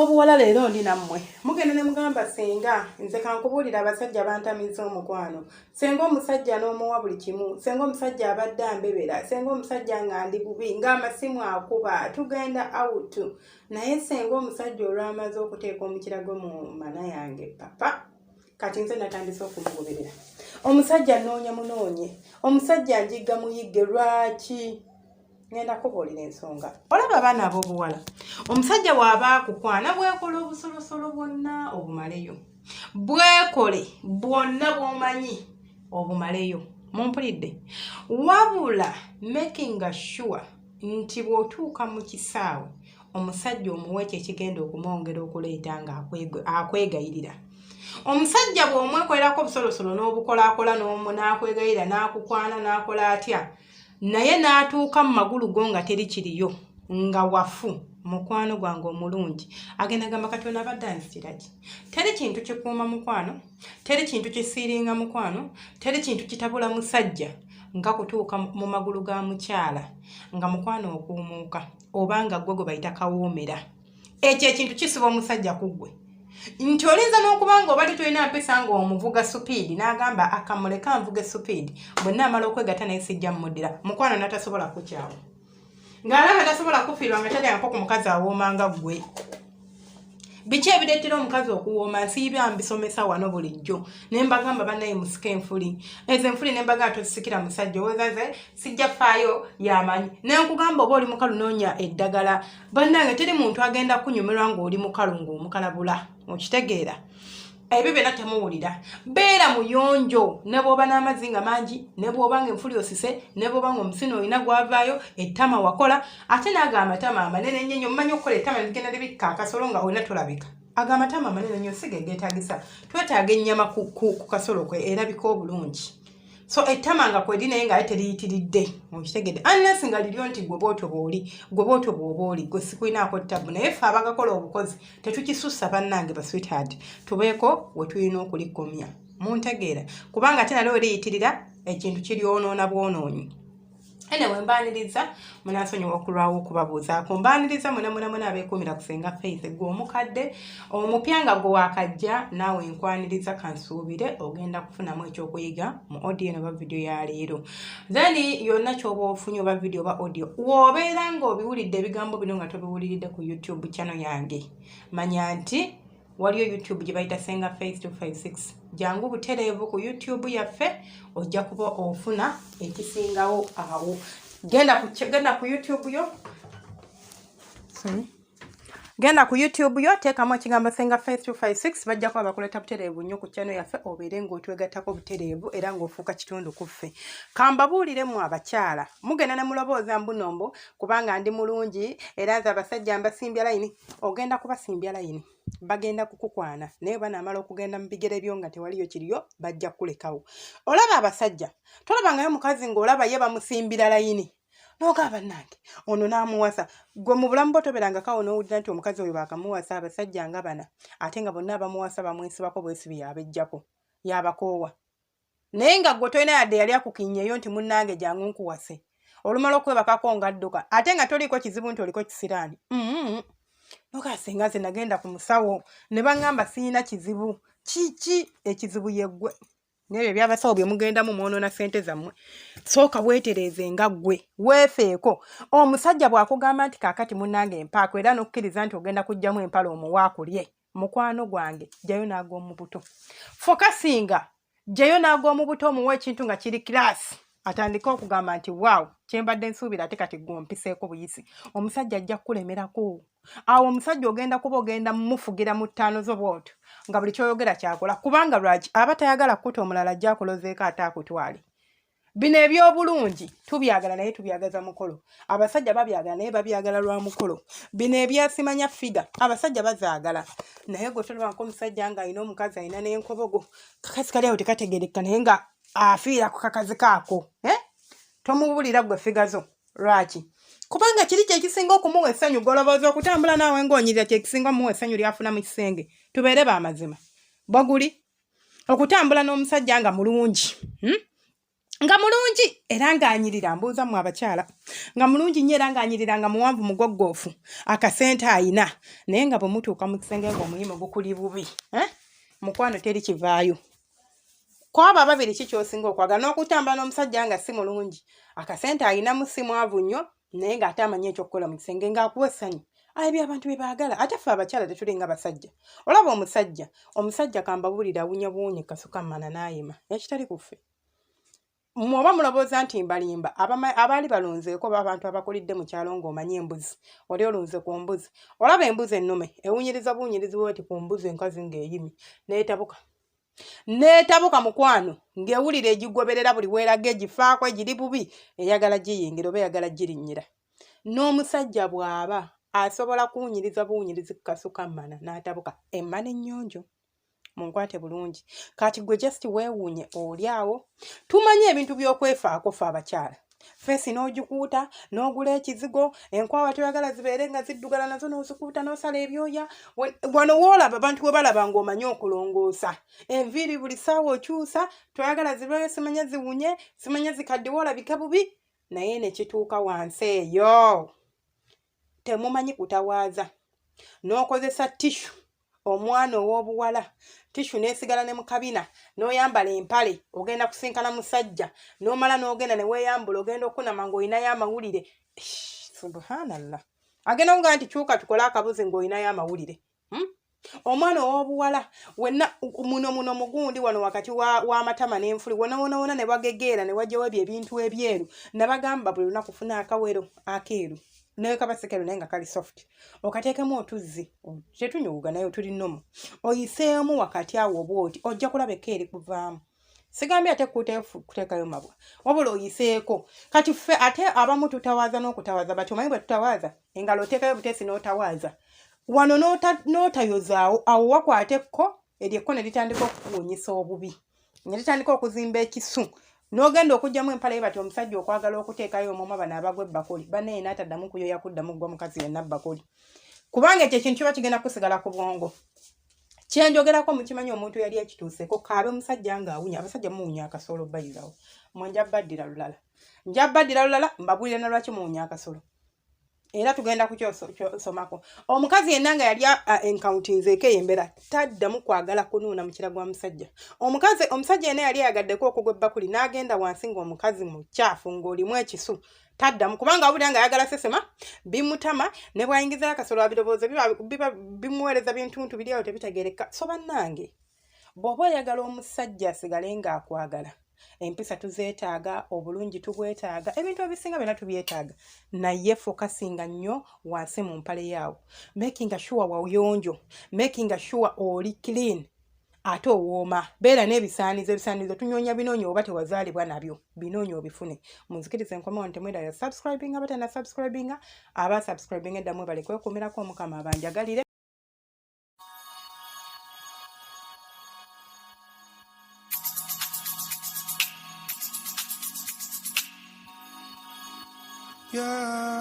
abobuwala leero ndi nammwe mugenda ne mugamba Senga nze kankubuulira abasajja bantamiza omukwano. Senga omusajja n'omuwa buli kimu. Senga omusajja abadde ambebera. Senga omusajja nga ndi bubi ng'amasimu akuba tugenda out. Naye Senga omusajja olwamaze okuteeka omukirago mu mana yange papa kati nze natandise okumugoberera. Omusajja nnoonya munoonye. Omusajja njigga muyigge lwaki? Ngenda kubuulira ensonga. Olaba abaana ab'obuwala. Omusajja bw'aba akukwana bwekola obusolosolo bwonna obumaleyo. Bwekole bwonna bw'omanyi obumaleyo. Mumpulidde? Wabula making sure nti bw'otuuka mu kisaawe omusajja omuwe ekyo ekigenda okumwongera okuleeta nga akwegayirira. Omusajja bw'omwekolerako obusolosolo n'obukolaakola n'akwegayirira n'akukwana n'akola atya. Naye n'atuuka mu magulu go nga teri kiriyo nga wafu mukwano gwange omulungi agenda gamba Katonda abadde anzitira ki? Teri kintu kikuuma mukwano, teri kintu kisiiringa mukwano, teri kintu kitabula musajja nga kutuuka mu magulu ga mukyala nga mukwano okuumuuka oba nga gwe bayita kawoomera. Ekyo ekintu kisiba omusajja ku ggwe. Nti olinza n'okubanga obadde tolina mpisa nga omuvuga supiidi n'agamba akamuleka nvuge supiidi bwe naamala okwegatta naye sijja mmuddira mukwano n'atasobola kukyawa ng'alaba tasobola kufiirwa nga talyako ku mukazi awoomanga ggwe. Biki ebireetera omukazi okuwooma? Nsiibya mbisomesa wano bulijjo ne mbagamba bannaye musike enfuli. Ezo enfuli ne mbagamba tozisikira musajja owezaze sijja faayo y'amanyi. Ne nkugamba oba oli mukalu noonya eddagala. Bannange teri muntu agenda kunyumirwa ng'oli mukalu ng'omukalabula. Okitegeera? Ebyo byonna temuwulira. Beera muyonjo ne bw'oba n'amazzi nga mangi, ne bw'oba ng'enfuli osise, ne bw'oba ng'omusino olina gwavaayo, ettama wakola, ate n'aga amatama amanene ennyo mmanyi okukola ettama ligenda libikka akasolo nga olina tolabika. Aga amatama amanene ennyo si ge geetaagisa. Twetaaga ennyama ku kasolo kwe erabika obulungi. So ettama nga kweri naye nga teriyitiridde. Okitegedde. Unless nga liryo nti gwe bw'otyo bw'oba oli, gwe sikulinaako ttabu. Naye ffe abagakola obukozi tetukisussa bannange ba sweetheart. Tubeeko we tulina okulikomya. Muntegeera. Kubanga ate nalyo liyitirira ekintu kiryonoona bwonoonyi. Anyway, mbaaniriza munansonyiwa okulwawo okubabuuzaako. Mbaaniriza muna abeekuumira ku Senga Faith gwe omukadde omupya nga gwe wakajja naawe nkwaniriza kansuubire ogenda kufunamu ekyokuyiga mu audio eno oba video ya leero. Then yonna ky'oba ofunye oba video oba audio w'obeera ng'obiwulidde ebigambo bino nga tobiwuliridde ku YouTube channel yange, manya nti waliyo YouTube gye bayita Senga Faith 256. Jangu butereevu ku YouTube yaffe ojja kuba ofuna ekisingawo awo. Genda ku YouTube yo. Genda ku YouTube yo teekamu ekigambo Senga Faith 256 bajja kuba bakuleta butereevu nnyo ku channel yaffe obeere ng'otwegattako butereevu era ng'ofuuka kitundu ku ffe. Kambabuuliremu abakyala mugenda ne mulobooza mbunombo kubanga ndi mulungi era nze abasajja mbasimbya layini. Ogenda kubasimbya layini bagenda kukukwana naye banaamala okugenda mu bigere byo nga tewaliyo kiriyo bajja kulekawo. Olaba abasajja tolabangayo mukazi ng'olaba ye bamusimbira layini n'ogamba bannange ono n'amuwasa. Gwe mu bulamu bwo toberangako n'owulira nti omukazi oyo baakamuwasa abasajja nga bana ate nga bonna abamuwasa bamwesibako bwesibi yabejjako yabakoowa. Naye nga gwe tolina yadde yali akukinnyeyo nti munnange jangu nkuwase olumala okwebakako ngadduka ate nga toliko kizibu nti oliko kisiraani. Noka Senga nze nagenda ku musawo ne baŋŋamba siyina kizibu. Kiki ekizibu yeggwe? N'ebyo by'abasawo bye mugendamu mwonoona ssente zammwe. Sooka weetereeze nga ggwe weefeeko. Omusajja bw'akugamba nti kaakati munnange empaako era n'okkiriza nti ogenda kuggyamu empala omuwaakulye mukwano gwange jjayo n'ag'omu buto. Fokasinga jjayo n'ag'omu buto omuwa ekintu nga kiri kirasi atandika okugamba nti waawo kyembadde nsuubira ate kati gw'ompiseeko buyisi. Omusajja ajja kukulemerako. Awo omusajja ogenda kuba ogenda mmufugira mu ttaano zo bw'otyo nga buli kyoyogera kyakola kubanga lwaki aba tayagala kkuta omulala ajja akulozeeko ate akutwale. Bino eby'obulungi tubyagala naye tubyagaza mukolo. Abasajja babyagala naye babyagala lwa mukolo. Bino ebyasimanya figa abasajja bazaagala naye gwe tolabako omusajja nga alina omukazi alina n'enkobogo kakazi kali awo tekategeereka naye nga afiira ku kakazi kaako. Tomubuulira gwe figa zo lwaki? Kubanga kiri kyekisinga okumuwa essanyu golobooza okutambula naawe ng'onyirira kyekisinga omuwa essanyu lyafuna mu kisenge. Tubeere ba mazima. Bwaguli okutambula n'omusajja nga mulungi. nga mulungi era ng'anyirira mbuuza mu abakyala nga mulungi nnyo era ng'anyirira nga muwanvu mugoggoofu akasente ayina naye nga bwe mutuuka mu kisenge ng'omuyima gukuli bubi mukwano teri kivaayo kwaba ababiri kikyosinga okwagala n'okutambula n'omusajja nga si mulungi akasente ayinamu si mwavu nnyo naye ng'ate amanyi ekyokukola mu kisenge ng'akuwa essanyu ebyo abantu bye baagala ate ffe abakyala tetulinga basajja olaba omusajja kambabuulira awunya buwunyi kasuka mmana n'ayima ekitali ku ffe mwoba mulowooza nti mbalimba abaali balonzeeko abantu abakulidde mu kyalo ng'omanya embuzi wali olunze ku mbuzi olaba embuzi ennume ewunyiriza buwunyirizi bweti ku mbuzi enkazi ng'eyimi neetabuka mukwano ng'ewulira egigoberera buli weeraga egifaako egiri bubi eyagala giyingira oba eyagala girinnyira n'omusajja bw'aba asobola kuwunyiriza buwunyirizi ku kasuka mmana n'atabuka emmana ennyonjo munkwate bulungi kati gwe just weewuunye oli awo tumanye ebintu by'okwefaako ffe abakyala feesi n'ogikuuta n'ogula ekizigo enkwawa toyagala zibeere nga ziddugala nazo n'ozikuuta n'osala ebyoya wano woolaba abantu bwe balaba ng'omanye okulongoosa enviiri buli ssaawa okyusa toyagala zibeere simanya ziwunye simanya zikadde woolabika bubi naye ne kituuka wansi eyo temumanyi kutawaaza n'okozesa tishu omwana ow'obuwala tishu n'esigala ne mu kabina n'oyambala empale ogenda kusinkana musajja n'omala n'ogenda ne weeyambula ogenda okunama ng'olinayo amawulire subhanallah agenda kugaa nti kyuka tukole akabuzi ng'olinayo amawulire omwana ow'obuwala wenna muno mugundi wano wakati w'amatama n'enfuli wona ne bagegeera ne wajjawo ebyo ebintu ebyeru ne bagamba buli lunaku kufuna akawero akeeru naye kabasekero naye nga kali soft okateekemu otuzzi tetunyuuga naye tuli nnomu oyiseemu wakati awo bwoti ojja kulabeka eri kuvaamu sigambye ate kuteekayo mabwa wabula oyiseeko kati ffe ate abamu tutawaaza n'okutawaaza bati omanyi bwe tutawaaza engalo oteekayo buteesi n'otawaaza wano n'otayozaawo awo wakwateko eryo ekko ne litandika okukuwunyisa obubi ne litandika okuzimba ekisu n'ogenda okugyamu empala ye bati omusajja okwagala okuteekayo omwoma bano abagwa ebbakuli bannaye n'ataddamu kuyoya kuddamu gwa mukazi yenna bbakuli kubanga ekyo ekintu kiba kigenda kusigala ku bwongo kyenjogerako mukimanyi omuntu yali ekituuseeko kaabe omusajja ng'awunya abasajja muwunya akasolo bayirawo mwe njabbaddira lulala mbabuulire na lwaki muwunya akasolo era tugenda kukyosomako omukazi yenna nga yali encountinzeeko eyembera taddamu kwagala kunuuna mukira gwa musajja omusajja yenna yali ayagaddeko okugwa ebbakuli n'agenda wansi ng'omukazi mukyafu ng'olimu ekisu taddamu kubanga awulira nga ayagala sesema bimutama ne bwayingizayo akasolo abirowooza bimuweereza bintuntu biri awo tebitegereka so bannange bw'oba oyagala omusajja asigale ng'akwagala empisa tuzeetaaga obulungi tubwetaaga ebintu ebisinga byonna tubyetaaga naye fokasinga nnyo wansi mu mpale yaawo making sure wayonjo making sure oli clean ate owooma beera n'ebisaanizo tunyonya binoonya oba tewazaalibwa nabyo binoonya obifune munzikirize enkomewo ntemwera ya subscribing aba tena subscribing aba subscribing eddamu ebale kwekuumirako omukama abanjagalire Yeah.